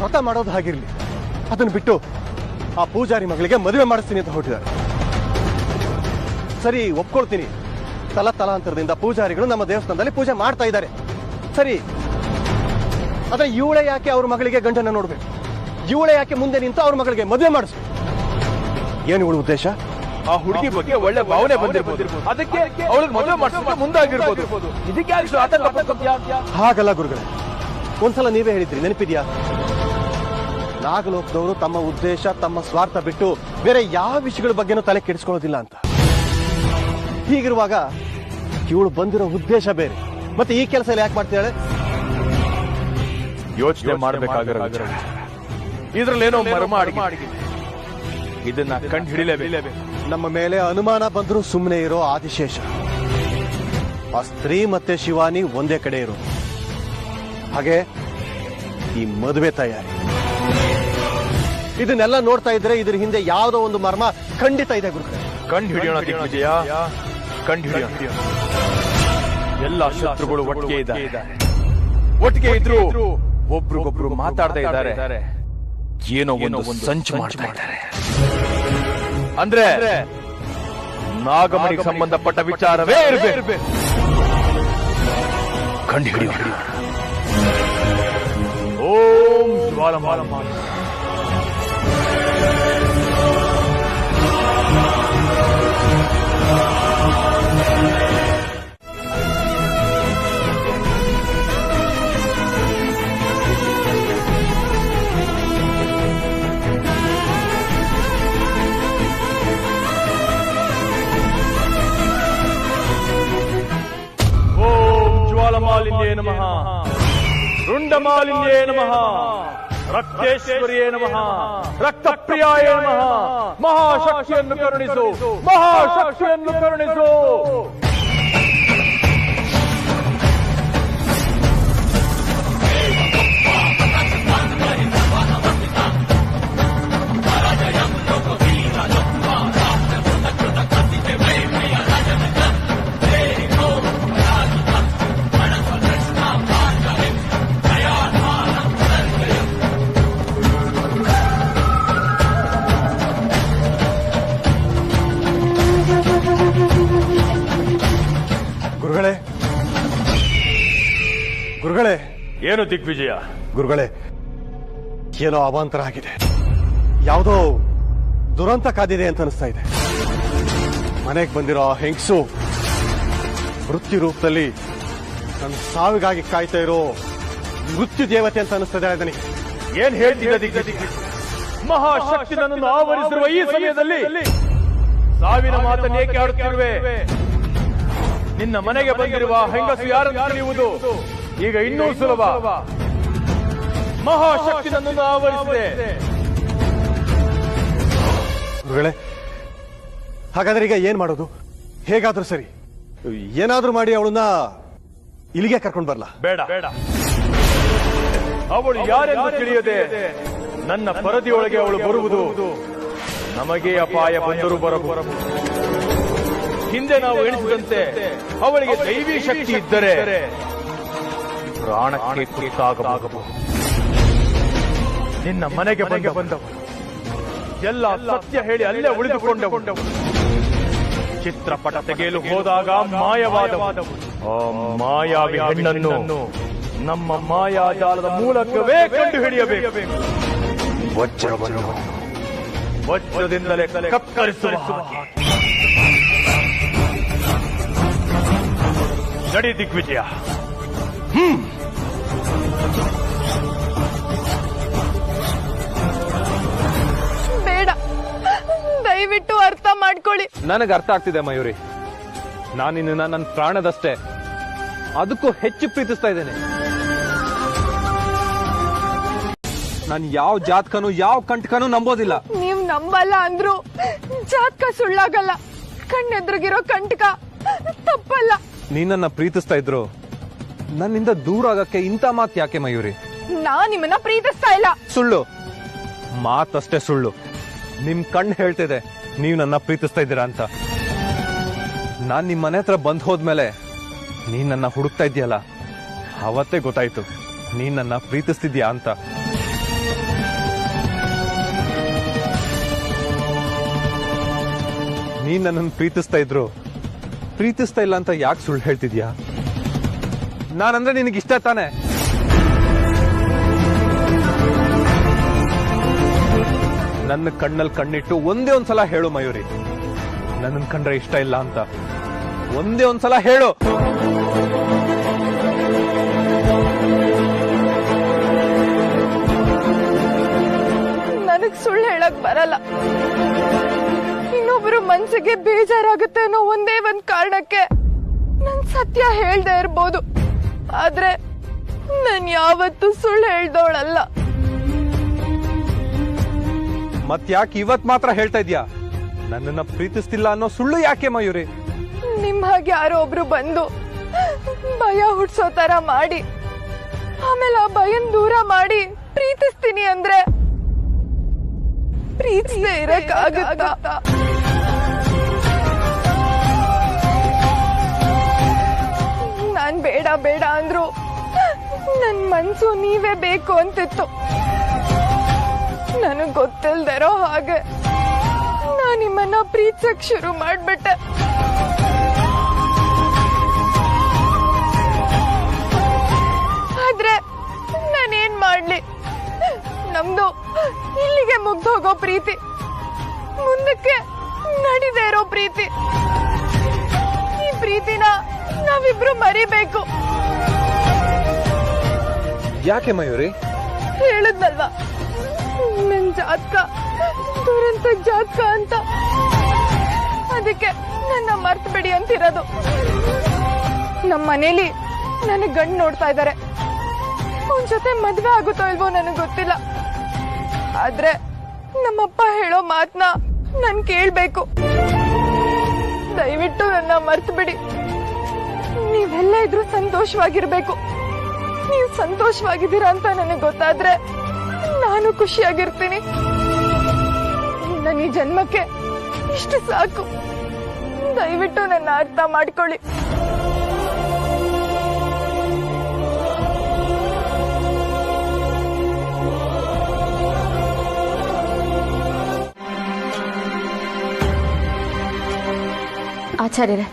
ವ್ರತ ಮಾಡೋದು ಹಾಗಿರ್ಲಿ, ಅದನ್ನ ಬಿಟ್ಟು ಆ ಪೂಜಾರಿ ಮಗಳಿಗೆ ಮದುವೆ ಮಾಡಿಸ್ತೀನಿ ಅಂತ ಹೊರಟಿದ್ದಾರೆ. ಸರಿ, ಒಪ್ಕೊಳ್ತೀನಿ, ತಲಾಂತರದಿಂದ ಪೂಜಾರಿಗಳು ನಮ್ಮ ದೇವಸ್ಥಾನದಲ್ಲಿ ಪೂಜೆ ಮಾಡ್ತಾ ಇದ್ದಾರೆ. ಸರಿ, ಆದ್ರೆ ಇವಳೆ ಯಾಕೆ ಅವ್ರ ಮಗಳಿಗೆ ಗಂಡನ ನೋಡ್ಬೇಕು? ಇವಳೆ ಯಾಕೆ ಮುಂದೆ ನಿಂತು ಅವ್ರ ಮಗಳಿಗೆ ಮದುವೆ ಮಾಡಿಸ್ಬೇಕು? ಏನು ಇವಳ ಉದ್ದೇಶ? ಆ ಹುಡುಗಿ ಬಗ್ಗೆ ಒಳ್ಳೆ ಭಾವನೆ ಬಂದಿರ್ಬೋದು, ಅದಕ್ಕೆ ಅವಳಿಗೆ ಮದುವೆ ಮಾಡಿಸೋಕೆ ಮುಂದಾಗಿರ್ಬೋದು. ಇದಕ್ಕೆ ಆತಂಕ ಪಡ್ಕೊಂತೀಯಾ? ಹಾಗಲ್ಲ ಗುರುಗಳೇ, ಒಂದ್ಸಲ ನೀವೇ ಹೇಳಿದ್ರಿ, ನೆನಪಿದ್ಯಾ? ನಾಗಲೋಕದವರು ತಮ್ಮ ಉದ್ದೇಶ, ತಮ್ಮ ಸ್ವಾರ್ಥ ಬಿಟ್ಟು ಬೇರೆ ಯಾವ ವಿಷಯಗಳ ಬಗ್ಗೆನೂ ತಲೆ ಕೆಡಿಸ್ಕೊಳ್ಳೋದಿಲ್ಲ ಅಂತ. ಹೀಗಿರುವಾಗ ಇವಳು ಬಂದಿರೋ ಉದ್ದೇಶ ಬೇರೆ, ಮತ್ತೆ ಈ ಕೆಲಸ ಯಾಕೆ ಮಾಡ್ತಾಳೆ? ಯೋಚನೆ ಮಾಡಬೇಕಾಗಿರೋ ಇದ್ರಲ್ಲೇನೋ ಮರ್ಮ ಅಡಗಿದೆ. ಇದನ್ನ ಕಂಡು ಹಿಡಿಲೇಬೇಕು. ನಮ್ಮ ಮೇಲೆ ಅನುಮಾನ ಬಂದರೂ ಸುಮ್ಮನೆ ಇರೋ ಆದಿಶೇಷ, ಆ ಸ್ತ್ರೀ ಮತ್ತೆ ಶಿವಾನಿ ಒಂದೇ ಕಡೆ ಇರೋ ಹಾಗೆ ಈ ಮದುವೆ ತಯಾರಿ ಇದನ್ನೆಲ್ಲ ನೋಡ್ತಾ ಇದ್ರೆ ಇದ್ರ ಹಿಂದೆ ಯಾವುದೋ ಒಂದು ಮರ್ಮ ಖಂಡಿತ ಇದೆ ಗುರುಗಳೇ. ಕಂಡು ಹಿಡಿಯೋಣ ದಿಗ್ವಿಜಯ, ಕಂಡು ಹಿಡಿಯೋಣ. ಎಲ್ಲ ಶತ್ರುಗಳು ಒಟ್ಟಿಗೆ ಇದ್ದಾರೆ, ಒಟ್ಟಿಗೆ ಇದ್ರು ಒಬ್ರಿಗೊಬ್ರು ಮಾತಾಡ್ತಾ ಇದ್ದಾರೆ, ಏನೋ ಒಂದು ಸಂಚು ಮಾಡ್ತಾ ಇದ್ದಾರೆ. ಅಂದ್ರೆ ನಾಗಮಣಿಗೆ ಸಂಬಂಧಪಟ್ಟ ವಿಚಾರವೇ ಇರಬೇಕು. ಕಂಡು ಹಿಡಿಯೋಣ. ಓಂ ಜ್ವಾಲಮಾಲ. ज्वालमालिन्ये नमः, रुण्डमालिन्ये नमः, रक्तेश्वर्ये नमः, रक्तप्रियाय नमः. महाशक्तियन्नु करुणिसु, महाशक्तियन्नु करुणिसु. ಗುರುಗಳೇ, ಗುರುಗಳೇ. ಏನು ದಿಗ್ವಿಜಯ? ಗುರುಗಳೇ, ಏನೋ ಅವಾಂತರ ಆಗಿದೆ. ಯಾವುದೋ ದುರಂತ ಕಾದಿದೆ ಅಂತ ಅನಿಸ್ತಾ ಇದೆ. ಮನೆಗೆ ಬಂದಿರೋ ಹೆಂಗಸು ಮೃತ್ಯು ರೂಪದಲ್ಲಿ ನನ್ನ ಸಾವಿಗಾಗಿ ಕಾಯ್ತಾ ಇರೋ ಮೃತ್ಯು ದೇವತೆ ಅಂತ ಅನಿಸ್ತದೆ ನನಗೆ. ಏನ್ ಹೇಳ್ತಿದ್ದ ದಿಗ್ವಿಜಯ? ಮಹಾಶಕ್ತಿ ನನ್ನನ್ನು ಆವರಿಸಿರುವ ಈ ಸಮಯದಲ್ಲಿ ಸಾವಿನ ಮಾತನ್ನು ಏಕೆ ಆಡುತ್ತಿರುವೆ? ನಿನ್ನ ಮನೆಗೆ ಬಂದಿರುವ ಹೆಂಗಸು ಯಾರನ್ನು ತಿಳಿಯುವುದು ಈಗ ಇನ್ನೂ ಸುಲಭ. ಮಹಾಶಕ್ತಿ ನನ್ನನ್ನು ಆವರಿಸಿದೆ. ಗುರುಗಳೇ, ಹಾಗಾದ್ರೆ ಈಗ ಏನ್ ಮಾಡೋದು? ಹೇಗಾದ್ರೂ ಸರಿ, ಏನಾದ್ರೂ ಮಾಡಿ ಅವಳನ್ನ ಇಲ್ಲಿಗೆ ಕರ್ಕೊಂಡು ಬರಲ್ಲ. ಬೇಡ, ಅವಳು ಯಾರೆಂದು ತಿಳಿಯದೆ ನನ್ನ ಪರದಿಯೊಳಗೆ ಅವಳು ಬರುವುದು ನಮಗೆ ಅಪಾಯ ಬಂದರೂ ಬರಬಹುದು. ಹಿಂದೆ ನಾವು ಎಣಿಸಿದಂತೆ ಅವಳಿಗೆ ದೈವಿ ಶಕ್ತಿ ಇದ್ದರೆ ಪ್ರಾಣಕ್ಕೆ ಕುರಿತಾಗಬಹುದು. ನಿನ್ನ ಮನೆಗೆ ಬಂದವರು ಎಲ್ಲ ಸತ್ಯ ಹೇಳಿ ಅಲ್ಲೇ ಉಳಿದುಕೊಂಡವು. ಚಿತ್ರಪಟ ತೆಗೆಯಲು ಹೋದಾಗ ಮಾಯವಾದವು. ಆ ಮಾಯಾವಿ ಹೆಣ್ಣನ್ನು ನಮ್ಮ ಮಾಯಾಜಾಲದ ಮೂಲಕವೇ ಕಂಡು ಹಿಡಿಯಬೇಕು. ವಜ್ರದಿಂದಲೇ ಕತ್ತರಿಸುವ ಹಾಗೆ. ನಡಿ ದಿಗ್ವಿಜಯ. ಬೇಡ, ದಯವಿಟ್ಟು ಅರ್ಥ ಮಾಡ್ಕೊಳ್ಳಿ. ನನಗೆ ಅರ್ಥ ಆಗ್ತಿದೆ ಮಯೂರಿ. ನಾನು ನಿನ್ನ ನನ್ನ ಪ್ರಾಣದಷ್ಟೇ, ಅದಕ್ಕೂ ಹೆಚ್ಚು ಪ್ರೀತಿಸ್ತಾ ಇದ್ದೇನೆ. ನಾನು ಯಾವ ಜಾತಕನು ಯಾವ ಕಂಟಕನು ನಂಬೋದಿಲ್ಲ. ನೀವ್ ನಂಬಲ್ಲ ಅಂದ್ರು ಜಾತಕ ಸುಳ್ಳಾಗಲ್ಲ. ಕಣ್ಣೆದ್ರಿಗಿರೋ ಕಂಟಕ ತಪ್ಪಲ್ಲ. ನೀನನ್ನ ಪ್ರೀತಿಸ್ತಾ ಇದ್ರು ನನ್ನಿಂದ ದೂರ ಆಗಕ್ಕೆ ಇಂಥ ಮಾತು ಯಾಕೆ ಮಯೂರಿ? ನಾನ್ ನಿಮ್ಮನ್ನ ಪ್ರೀತಿಸ್ತಾ ಇಲ್ಲ. ಸುಳ್ಳು, ಮಾತಷ್ಟೇ ಸುಳ್ಳು. ನಿಮ್ ಕಣ್ಣು ಹೇಳ್ತಿದೆ ನೀವ್ ನನ್ನ ಪ್ರೀತಿಸ್ತಾ ಇದ್ದೀರಾ ಅಂತ. ನಾನ್ ನಿಮ್ ಮನೆ ಹತ್ರ ಬಂದ್ ಹೋದ್ಮೇಲೆ ನೀನ್ ನನ್ನ ಹುಡುಕ್ತಾ ಇದೆಯಲ್ಲ, ಅವತ್ತೇ ಗೊತ್ತಾಯ್ತು ನೀನ್ ನನ್ನ ಪ್ರೀತಿಸ್ತಿದ್ಯಾ ಅಂತ. ನೀನ್ ನನ್ನನ್ನು ಪ್ರೀತಿಸ್ತಾ ಇದ್ರು ಪ್ರೀತಿಸ್ತಾ ಇಲ್ಲ ಅಂತ ಯಾಕೆ ಸುಳ್ಳು ಹೇಳ್ತಿದ್ಯಾ? ನಾನಂದ್ರೆ ನಿನಗಿಷ್ಟ ತಾನೆ? ನನ್ನ ಕಣ್ಣಲ್ಲಿ ಕಣ್ಣಿಟ್ಟು ಒಂದೇ ಒಂದ್ಸಲ ಹೇಳು ಮಯೂರಿ, ನನ್ನನ್ ಕಂಡ್ರೆ ಇಷ್ಟ ಇಲ್ಲ ಅಂತ. ಒಂದೇ ಒಂದ್ಸಲ ಹೇಳು. ನನಗ್ ಸುಳ್ಳು ಹೇಳಕ್ ಬರಲ್ಲ. ಇನ್ನೊಬ್ರು ಮನ್ಸಿಗೆ ಬೇಜಾರಾಗುತ್ತೆ ಅನ್ನೋ ಒಂದೇ ಒಂದ್ ಕಾರಣಕ್ಕೆ ನನ್ ಸತ್ಯ ಹೇಳ್ದೆ ಇರ್ಬೋದು. ಆದ್ರೆ ನಾನ್ ಯಾವತ್ತೂ ಸುಳ್ಳು ಹೇಳ್ದವಳಲ್ಲ. ಮತ್ ಯಾಕೆ ಇವತ್ ಮಾತ್ರ ಹೇಳ್ತಾ ಇದ್ಯಾ ನನ್ನನ್ನ ಪ್ರೀತಿಸ್ತಿಲ್ಲ ಅನ್ನೋ ಸುಳ್ಳು ಯಾಕೆ ಮಯೂರಿ? ನಿಮ್ ಹಾಗೆ ಯಾರೋ ಒಬ್ರು ಬಂದು ಭಯ ಹುಡ್ಸೋ ತರ ಮಾಡಿ ಆಮೇಲೆ ಆ ಭಯನ್ ದೂರ ಮಾಡಿ ಪ್ರೀತಿಸ್ತೀನಿ ಅಂದ್ರೆ ಪ್ರೀತಿಸದೇ ಇರಕ್ಕಾಗತ್ತಾ? ನಾನ್ ಬೇಡ ಬೇಡ ಅಂದ್ರು ನನ್ ಮನ್ಸು ನೀವೇ ಬೇಕು ಅಂತಿತ್ತು. ನನಗ್ ಗೊತ್ತಿಲ್ದಿರೋ ಹಾಗೆ ನಾನ್ ನಿಮ್ಮನ್ನ ಪ್ರೀತಿಸಕ್ ಶುರು ಮಾಡ್ಬಿಟ್ಟೆ. ಆದ್ರೆ ನಾನೇನ್ ಮಾಡ್ಲಿ? ನಮ್ದು ಇಲ್ಲಿಗೆ ಮುಗ್ದೋಗೋ ಪ್ರೀತಿ, ಮುಂದಕ್ಕೆ ನಡೀದೇ ಇರೋ ಪ್ರೀತಿ. ಈ ಪ್ರೀತಿನ ನಾವಿಬ್ರು ಮರಿಬೇಕು. ಯಾಕೆ ಮಯೂರಿ? ಹೇಳದ್ನಲ್ವಾ ನನ್ ಜಾತಕ ದುರಂತ ಜಾತಕ ಅಂತ, ಅದಕ್ಕೆ ನನ್ನ ಮರ್ತು ಬಿಡಿ ಅಂತಿರೋದು. ನಮ್ಮ ಮನೇಲಿ ನನಗ್ ಗಂಡು ನೋಡ್ತಾ ಇದ್ದಾರೆ. ಅವನ್ ಜೊತೆ ಮದ್ವೆ ಆಗುತ್ತೋ ಇಲ್ವೋ ನನಗ್ ಗೊತ್ತಿಲ್ಲ. ಆದ್ರೆ ನಮ್ಮಪ್ಪ ಹೇಳೋ ಮಾತನ್ನ ನಾನ್ ಕೇಳ್ಬೇಕು. ದಯವಿಟ್ಟು ನನ್ನ ಮರ್ತು ಬಿಡಿ. ನೀವೆಲ್ಲ ಇದ್ರೂ ಸಂತೋಷವಾಗಿರ್ಬೇಕು. ನೀವು ಸಂತೋಷವಾಗಿದ್ದೀರಾ ಅಂತ ನನಗೆ ಗೊತ್ತಾದ್ರೆ ನಾನು ಖುಷಿಯಾಗಿರ್ತೀನಿ. ನನ್ನ ಈ ಜನ್ಮಕ್ಕೆ ಇಷ್ಟು ಸಾಕು. ದಯವಿಟ್ಟು ನನ್ನ ಅರ್ಥ ಮಾಡ್ಕೊಳ್ಳಿ. ಆಚಾರ್ಯರೇ,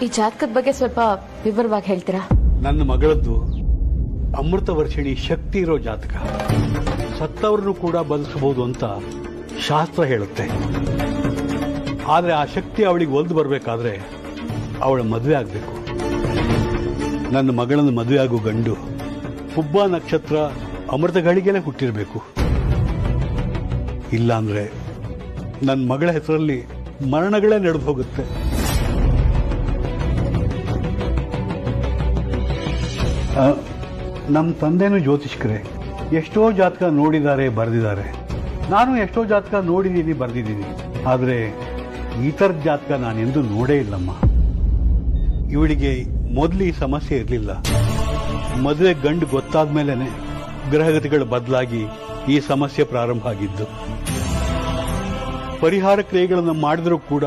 ಈ ಜಾತಕದ ಬಗ್ಗೆ ಸ್ವಲ್ಪ ವಿವರವಾಗಿ ಹೇಳ್ತೀರಾ? ನನ್ನ ಮಗಳದ್ದು ಅಮೃತ ವರ್ಷಿಣಿ ಶಕ್ತಿ ಇರೋ ಜಾತಕ. ಸತ್ತವರನ್ನು ಕೂಡ ಬದುಕಬಹುದು ಅಂತ ಶಾಸ್ತ್ರ ಹೇಳುತ್ತೆ. ಆದ್ರೆ ಆ ಶಕ್ತಿ ಅವಳಿಗೆ ಒಲ್ದು ಬರಬೇಕಾದ್ರೆ ಅವಳ ಮದುವೆ ಆಗಬೇಕು. ನನ್ನ ಮಗಳನ್ನು ಮದುವೆ ಆಗೋ ಗಂಡು ಹುಬ್ಬ ನಕ್ಷತ್ರ ಅಮೃತಗಳಿಗೆನೆ ಹುಟ್ಟಿರಬೇಕು. ಇಲ್ಲಾಂದ್ರೆ ನನ್ನ ಮಗಳ ಹೆಸರಲ್ಲಿ ಮರಣಗಳೇ ನಡೆದು ಹೋಗುತ್ತೆ. ನಮ್ಮ ತಂದೆನೂ ಜ್ಯೋತಿಷ್ಕರೇ. ಎಷ್ಟೋ ಜಾತಕ ನೋಡಿದ್ದಾರೆ, ಬರೆದಿದ್ದಾರೆ. ನಾನು ಎಷ್ಟೋ ಜಾತಕ ನೋಡಿದ್ದೀನಿ, ಬರೆದಿದ್ದೀನಿ. ಆದರೆ ಈ ಥರದ ಜಾತಕ ನಾನೆಂದೂ ನೋಡೇ ಇಲ್ಲಮ್ಮ. ಇವಳಿಗೆ ಮೊದಲು ಈ ಸಮಸ್ಯೆ ಇರಲಿಲ್ಲ. ಮದುವೆ ಗಂಡು ಗೊತ್ತಾದ ಮೇಲೇನೆ ಗ್ರಹಗತಿಗಳು ಬದಲಾಗಿ ಈ ಸಮಸ್ಯೆ ಪ್ರಾರಂಭ ಆಗಿದ್ದು. ಪರಿಹಾರ ಕ್ರಿಯೆಗಳನ್ನು ಮಾಡಿದ್ರೂ ಕೂಡ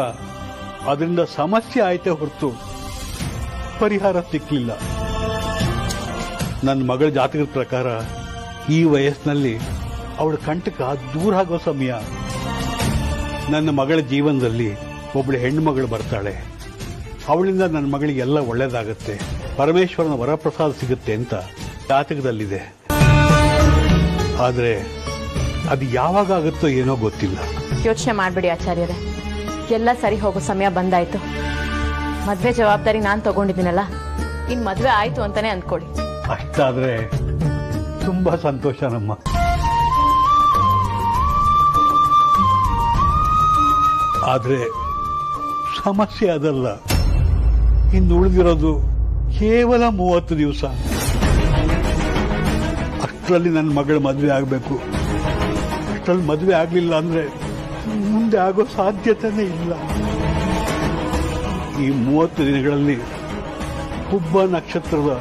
ಅದರಿಂದ ಸಮಸ್ಯೆ ಆಯ್ತೇ ಹೊರತು ಪರಿಹಾರ ಸಿಕ್ಕಲಿಲ್ಲ. ನನ್ನ ಮಗಳ ಜಾತಕದ ಪ್ರಕಾರ ಈ ವಯಸ್ಸಿನಲ್ಲಿ ಅವಳ ಕಂಟಕ ದೂರ ಆಗೋ ಸಮಯ. ನನ್ನ ಮಗಳ ಜೀವನದಲ್ಲಿ ಒಬ್ಬಳು ಹೆಣ್ಣುಮಗಳು ಬರ್ತಾಳೆ. ಅವಳಿಂದ ನನ್ನ ಮಗಳಿಗೆ ಎಲ್ಲ ಒಳ್ಳೇದಾಗತ್ತೆ, ಪರಮೇಶ್ವರನ ವರಪ್ರಸಾದ ಸಿಗುತ್ತೆ ಅಂತ ಜಾತಕದಲ್ಲಿದೆ. ಆದರೆ ಅದು ಯಾವಾಗ ಆಗುತ್ತೋ ಏನೋ ಗೊತ್ತಿಲ್ಲ. ಯೋಚನೆ ಮಾಡ್ಬಿಡಿ ಆಚಾರ್ಯರೇ, ಎಲ್ಲ ಸರಿ ಹೋಗೋ ಸಮಯ ಬಂದಾಯ್ತು. ಮದ್ವೆ ಜವಾಬ್ದಾರಿ ನಾನ್ ತಗೊಂಡಿದ್ದೀನಲ್ಲ, ಇನ್ ಮದ್ವೆ ಆಯ್ತು ಅಂತಾನೆ ಅಂದ್ಕೊಳ್ಳಿ. ಅಷ್ಟಾದ್ರೆ ತುಂಬಾ ಸಂತೋಷ ನಮ್ಮ. ಆದ್ರೆ ಸಮಸ್ಯೆ ಅದಲ್ಲ. ಇನ್ನು ಉಳಿದಿರೋದು ಕೇವಲ 30 ದಿವಸ. ಅಷ್ಟರಲ್ಲಿ ನನ್ನ ಮಗಳ ಮದುವೆ ಆಗಬೇಕು. ಅಷ್ಟರಲ್ಲಿ ಮದುವೆ ಆಗಲಿಲ್ಲ ಅಂದ್ರೆ ಮುಂದೆ ಆಗೋ ಸಾಧ್ಯತೆನೇ ಇಲ್ಲ. ಈ 30 ದಿನಗಳಲ್ಲಿ ಹುಬ್ಬ ನಕ್ಷತ್ರದ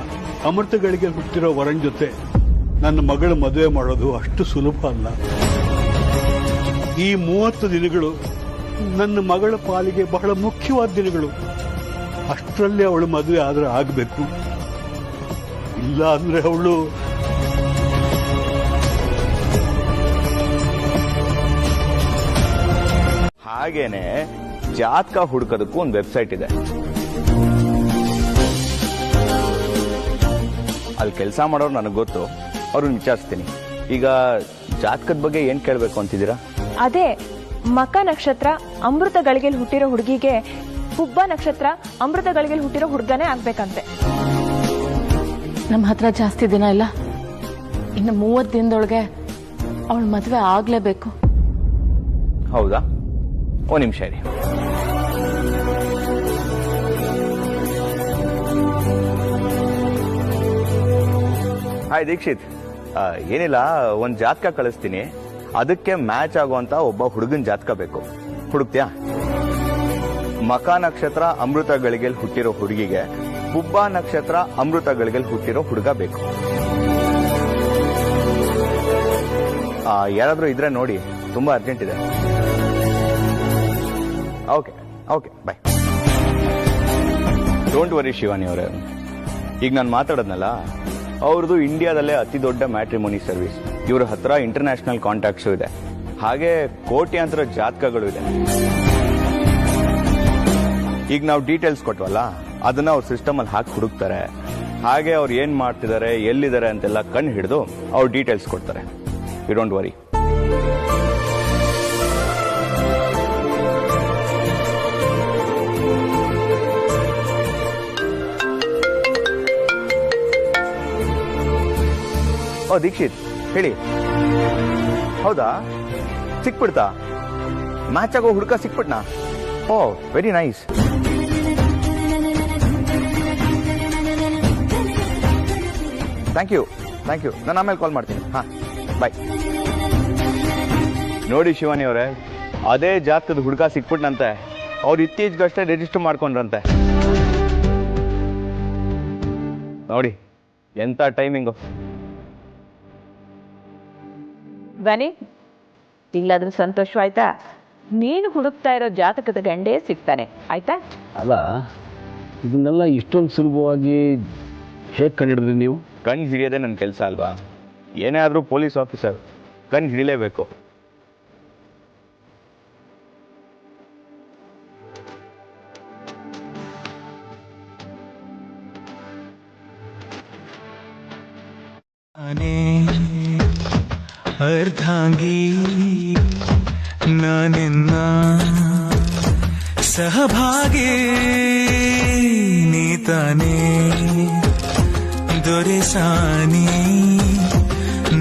ಅಮೃತಗಳಿಗೆ ಹುಟ್ಟಿರೋ ವರನ್ ಜೊತೆ ನನ್ನ ಮಗಳ ಮದುವೆ ಮಾಡೋದು ಅಷ್ಟು ಸುಲಭ ಅಲ್ಲ. ಈ 30 ದಿನಗಳು ನನ್ನ ಮಗಳ ಪಾಲಿಗೆ ಬಹಳ ಮುಖ್ಯವಾದ ದಿನಗಳು. ಅಷ್ಟರಲ್ಲಿ ಅವಳು ಮದುವೆ ಆದ್ರೆ ಆಗಬೇಕು. ಇಲ್ಲ ಅಂದ್ರೆ ಅವಳು ಹಾಗೇನೆ ಜಾತಕ ಹುಡುಕೋದಕ್ಕೂ ಒಂದು ವೆಬ್ಸೈಟ್ ಇದೆ. ಅಲ್ಲಿ ಕೆಲಸ ಮಾಡೋರು ನನಗೆ ಗೊತ್ತು, ಅವ್ರನ್ನ ವಿಚಾರಿಸ್ತೀನಿ. ಈಗ ಜಾತಕದ ಬಗ್ಗೆ ಏನ್ ಕೇಳಬೇಕು ಅಂತಿದ್ದೀರಾ? ಅದೇ ಮಕ ನಕ್ಷತ್ರ ಅಮೃತ ಗಳಿಗೆಲ್ ಹುಟ್ಟಿರೋ ಹುಡುಗಿಗೆ ಹುಬ್ಬ ನಕ್ಷತ್ರ ಅಮೃತ ಗಳಿಗೆಲ್ ಹುಟ್ಟಿರೋ ಹುಡುಗನೇ ಆಗ್ಬೇಕಂತೆ. ನಮ್ಮ ಹತ್ರ ಜಾಸ್ತಿ ದಿನ ಇಲ್ಲ, ಇನ್ನು 30 ದಿನದೊಳಗೆ ಅವಳ ಮದ್ವೆ ಆಗ್ಲೇಬೇಕು. ಹೌದಾ? ಒಂದು ನಿಮಿಷ ಇರಿ. ಹಾಯ್ ದೀಕ್ಷಿತ್, ಏನಿಲ್ಲ, ಒಂದ್ ಜಾತಕ ಕಳಿಸ್ತೀನಿ. ಅದಕ್ಕೆ ಮ್ಯಾಚ್ ಆಗುವಂತ ಒಬ್ಬ ಹುಡುಗನ್ ಜಾತಕ ಬೇಕು. ಹುಡುಕ್ತ್ಯಾ? ಮಕ ನಕ್ಷತ್ರ ಅಮೃತ ಗಳಿಗೆಲ್ ಹುಟ್ಟಿರೋ ಹುಡುಗಿಗೆ ಹುಬ್ಬ ನಕ್ಷತ್ರ ಅಮೃತ ಗಳಿಗೆಲ್ ಹುಟ್ಟಿರೋ ಹುಡುಗ ಬೇಕು. ಯಾರಾದ್ರೂ ಇದ್ರೆ ನೋಡಿ, ತುಂಬಾ ಅರ್ಜೆಂಟ್ ಇದೆ. Okay okay bye. Don't worry Shivani ಅವರೇ, ಈಗ ನಾನು ಮಾತಾಡೋದ್ನಲ್ಲ, ಅವ್ರದ್ದು ಇಂಡಿಯಾದಲ್ಲೇ ಅತಿ ದೊಡ್ಡ ಮ್ಯಾಟ್ರಿಮೋನಿ ಸರ್ವಿಸ್. ಇವ್ರ ಹತ್ರ ಇಂಟರ್ನ್ಯಾಷನಲ್ ಕಾಂಟ್ಯಾಕ್ಟ್ಸು ಇದೆ, ಹಾಗೆ ಕೋಟ್ಯಾಂತರ ಜಾತಕಗಳು ಇದೆ. ಈಗ ನಾವು ಡೀಟೇಲ್ಸ್ ಕೊಟ್ವಲ್ಲ, ಅದನ್ನ ಅವ್ರ ಸಿಸ್ಟಮ್ ಅಲ್ಲಿ ಹಾಕಿ ಹುಡುಕ್ತಾರೆ. ಹಾಗೆ ಅವ್ರು ಏನ್ ಮಾಡ್ತಿದ್ದಾರೆ, ಎಲ್ಲಿದ್ದಾರೆ ಅಂತೆಲ್ಲ ಕಣ್ಣು ಹಿಡಿದು ಅವ್ರು ಡೀಟೇಲ್ಸ್ ಕೊಡ್ತಾರೆ. You don't worry. ಓ ದೀಕ್ಷಿತ್, ಹೇಳಿ. ಹೌದಾ, ಸಿಕ್ಬಿಡ್ತಾ? ಮ್ಯಾಚ್ ಆಗೋ ಹುಡುಕ ಸಿಕ್ಬಿಟ್ನಾ? ಓ ವೆರಿ ನೈಸ್. Thank you. ನಾನು ಆಮೇಲೆ ಕಾಲ್ ಮಾಡ್ತೀನಿ. ಹಾ ಬಾಯ್. ನೋಡಿ ಶಿವಾನಿ ಅವರೇ, ಅದೇ ಜಾತಕದ ಹುಡುಗ ಸಿಕ್ಬಿಟ್ನಂತೆ. ಅವ್ರು ಇತ್ತೀಚೆಗಷ್ಟೇ ರಿಜಿಸ್ಟರ್ ಮಾಡ್ಕೊಂಡ್ರಂತೆ. ನೋಡಿ ಎಂತ ಟೈಮಿಂಗು. ಬನ್ನಿ, ಇಲ್ಲಾದ್ರೂ ಸಂತೋಷವಾಯ್ತಾ? ನೀನು ಹುಡುಕ್ತಾ ಇರೋ ಜಾತಕದ ಗಂಡೇ ಸಿಗ್ತಾನೆ, ಆಯ್ತಾ? ಅಲ್ಲ, ಇದನ್ನೆಲ್ಲ ಇಷ್ಟೊಂದು ಸುಲಭವಾಗಿ ಹೇಗೆ ಕಂಡಿಡಿದ್ರಿ ನೀವು? ಕಣ್ಣು ಹಿಡಿಯೋದೇ ನನ್ನ ಕೆಲಸ ಅಲ್ವಾ? ಏನೇ ಆದರೂ ಪೊಲೀಸ್ ಆಫೀಸರ್, ಕಣ್ಣು ಹಿಡಿಲೇಬೇಕು. ಅರ್ಧಾಂಗಿ ನಾನಿನ್ನ ಸಹಭಾಗಿ ನೀತಾನೆ ದೊರೆಸಾನಿ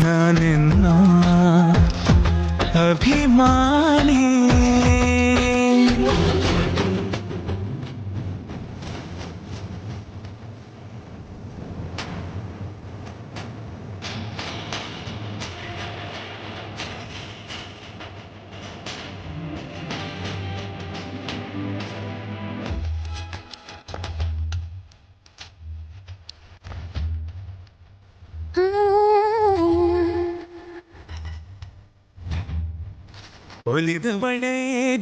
ನಾನಿನ್ನ ಅಭಿಮಾನಿ. ಒಲಿದ ಬಳೆ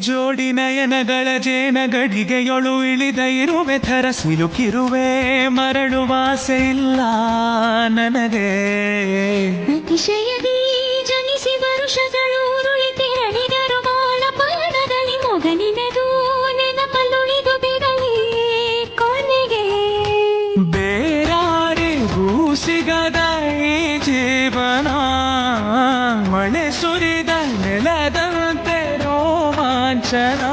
ಜೋಡಿ ನಯನಗಳ ಜೇನ ಗಡಿಗೆಯೊಳು ಇಳಿದ ಇರುವೆ ಥರ ಸಿಲುಕಿರುವೆ, ಮರಳುವಾಸೆ ಇಲ್ಲ ನನಗೆ. ಅತಿಶಯದಿ ಜನಿಸಿ ವರುಷಗಳು ಉರುಳಿತಿರಳಿದರು ಬಾಳ ಪಾದದಲ್ಲಿ ಮೊಗಲಿನದು ನೆನಪಲ್ಲುಳಿದು ಬಿರಲಿ ಕೊನೆಗೆ. ಬೇರಾರಿಗೂ ಸಿಗದ ಈ ಜೀವನ ಮಳೆ ಸುರಿದ ನೆಲದಂತೆ ರೋಮಾಂಚನ.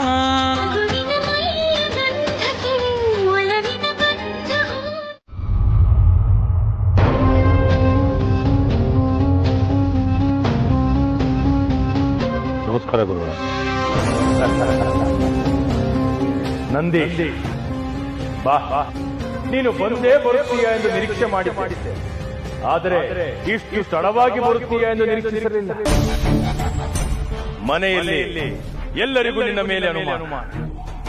ನಮಸ್ಕಾರ ಗುರುಗಳ. ನಂದಿ ಬಾ, ನೀನು ಬಂದೇ ಬರುತ್ತೀಯ ಎಂದು ನಿರೀಕ್ಷೆ ಮಾಡಿದ್ದೆ, ಆದರೆ ಇಷ್ಟು ತಡವಾಗಿ ಬರುತ್ತೀಯ ಎಂದು ನಿರೀಕ್ಷಿಸಿರಲಿಲ್ಲ. ಮನೆಯಲ್ಲಿ ಎಲ್ಲರಿಗೂ ನಿನ್ನ ಮೇಲೆ ಅನುಮಾನ,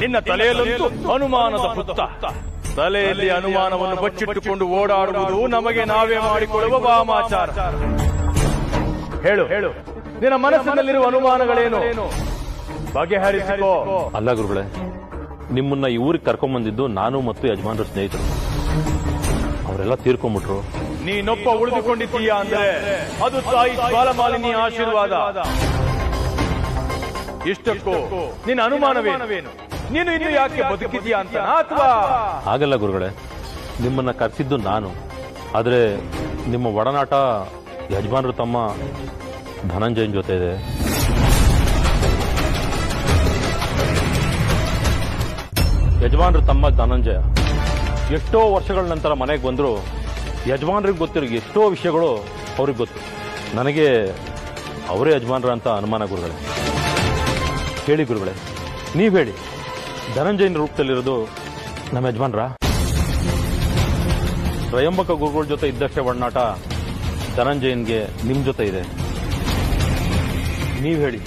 ನಿನ್ನ ತಲೆಯಲ್ಲಂತೂ ಅನುಮಾನದ ಹುತ್ತ. ತಲೆಯಲ್ಲಿ ಅನುಮಾನವನ್ನು ಬಚ್ಚಿಟ್ಟುಕೊಂಡು ಓಡಾಡುವುದು ನಮಗೆ ನಾವೇ ಮಾಡಿಕೊಳ್ಳುವ ವಾಮಾಚಾರ. ಹೇಳು, ನಿನ್ನ ಮನಸ್ಸಿನಲ್ಲಿರುವ ಅನುಮಾನಗಳೇನು? ಬಗೆಹರಿಸಿಕೋ. ಅಲ್ಲ ಗುರುಗಳೇ, ನಿಮ್ಮನ್ನ ಈ ಊರಿಗೆ ಕರ್ಕೊಂಡ್ಬಂದಿದ್ದು ನಾನು ಮತ್ತು ಯಜಮಾನ್ರ ಸ್ನೇಹಿತರು. ಅವರೆಲ್ಲ ತೀರ್ಕೊಂಡ್ಬಿಟ್ರು. ನೀನೊಬ್ಬ ಉಳಿದುಕೊಂಡಿದ್ದೀಯಾ ಅಂದ್ರೆ ಅದು ತಾಯಿ ಜ್ವಾಲಮಾಲಿನಿ ಆಶೀರ್ವಾದ. ಇಷ್ಟಕ್ಕೂ ನಿನ್ನ ಅನುಮಾನವೇನು? ನೀನು ಇನ್ನು ಯಾಕೆ ಬದುಕಿದೀಯಾ ಅಂತ? ಅಥವಾ ಹಾಗಲ್ಲ ಗುರುಗಳೇ, ನಿಮ್ಮನ್ನ ಕರೆಸಿದ್ದು ನಾನು, ಆದ್ರೆ ನಿಮ್ಮ ಒಡನಾಟ ಯಜಮಾನ್ರ ತಮ್ಮ ಧನಂಜಯನ್ ಜೊತೆ ಇದೆ. ಯಜಮಾನ್ರ ತಮ್ಮ ಧನಂಜಯ ಎಷ್ಟೋ ವರ್ಷಗಳ ನಂತರ ಮನೆಗೆ ಬಂದ್ರು. ಯಜಮಾನ್ರಿಗೆ ಗೊತ್ತಿರೋ ಎಷ್ಟೋ ವಿಷಯಗಳು ಅವ್ರಿಗೆ ಗೊತ್ತು. ನನಗೆ ಅವರೇ ಯಜಮಾನ್ರ ಅಂತ ಅನುಮಾನ ಗುರುಗಳೇ. ಹೇಳಿ ಗುರುಗಳೇ, ನೀವ್ ಹೇಳಿ, ಧನಂಜಯನ ರೂಪದಲ್ಲಿರೋದು ನಮ್ಮ ಯಜಮಾನ್ರ? ತ್ರಯಂಬಕ ಗುರುಗಳ ಜೊತೆ ಇದ್ದಷ್ಟೇ ಒಡನಾಟ ಧನಂಜಯನ್ಗೆ ನಿಮ್ ಜೊತೆ ಇದೆ. ನೀವ್ ಹೇಳಿ,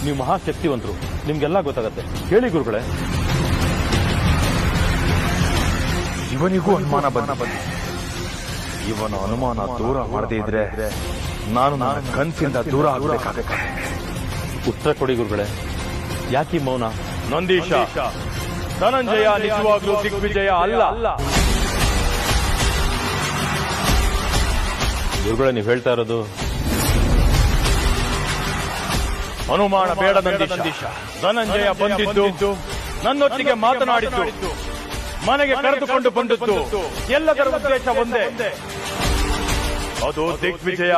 ನೀವು ಮಹಾಶಕ್ತಿವಂತರು, ನಿಮ್ಗೆಲ್ಲ ಗೊತ್ತಾಗತ್ತೆ. ಹೇಳಿ ಗುರುಗಳೇ. ಇವನಿಗೂ ಅನುಮಾನ ಬಂದ. ಇವನ ಅನುಮಾನ ದೂರ ಮಾಡದೇ ಇದ್ರೆ ನಾನು ನನ್ನ ಕನಸಿಂದ ದೂರ ಆಗಬೇಕಾಗುತ್ತೆ. ಉತ್ತರ ಕೊಡಿ ಗುರುಗಳೇ, ಯಾಕಿ ಮೌನ? ನಂದೀಶ, ಧನಂಜಯ ನಿಜವಾಗ್ಲೂ ದಿಗ್ವಿಜಯ ಅಲ್ಲ. ಗುರುಗಳೇ, ನೀವು ಹೇಳ್ತಾ ಇರೋದು ಅನುಮಾನ ಬೇಡ ನಂದೀಶ. ಧನಂಜಯ ಬಂದಿದ್ದು, ನನ್ನೊಟ್ಟಿಗೆ ಮಾತನಾಡಿದ್ದು, ಮನೆಗೆ ಕರೆದುಕೊಂಡು ಬಂದದ್ದು, ಎಲ್ಲದರ ಉದ್ದೇಶ ಒಂದೇ, ಅದು ದಿಗ್ವಿಜಯ.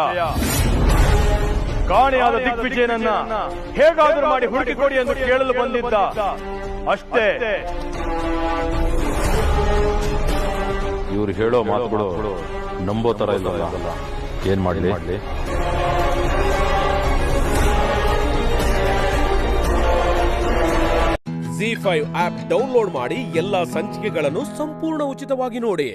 ಕಾಣೆಯಾದ ದಿಗ್ವಿಜಯನನ್ನ ಹೇಗಾದರೂ ಮಾಡಿ ಹುಡುಕಿಕೊಡಿ ಎಂದು ಕೇಳಲು ಬಂದಿದ್ದ, ಅಷ್ಟೇ. ಇವ್ರು ಹೇಳೋ ಮಾತುಗಳು ನಂಬೋ ತರ ಇಲ್ಲ. ಏನ್ ಮಾಡಲಿ? ZEE5 ಆಪ್ ಡೌನ್ಲೋಡ್ ಮಾಡಿ ಎಲ್ಲಾ ಸಂಚಿಕೆಗಳನ್ನು ಸಂಪೂರ್ಣ ಉಚಿತವಾಗಿ ನೋಡಿ.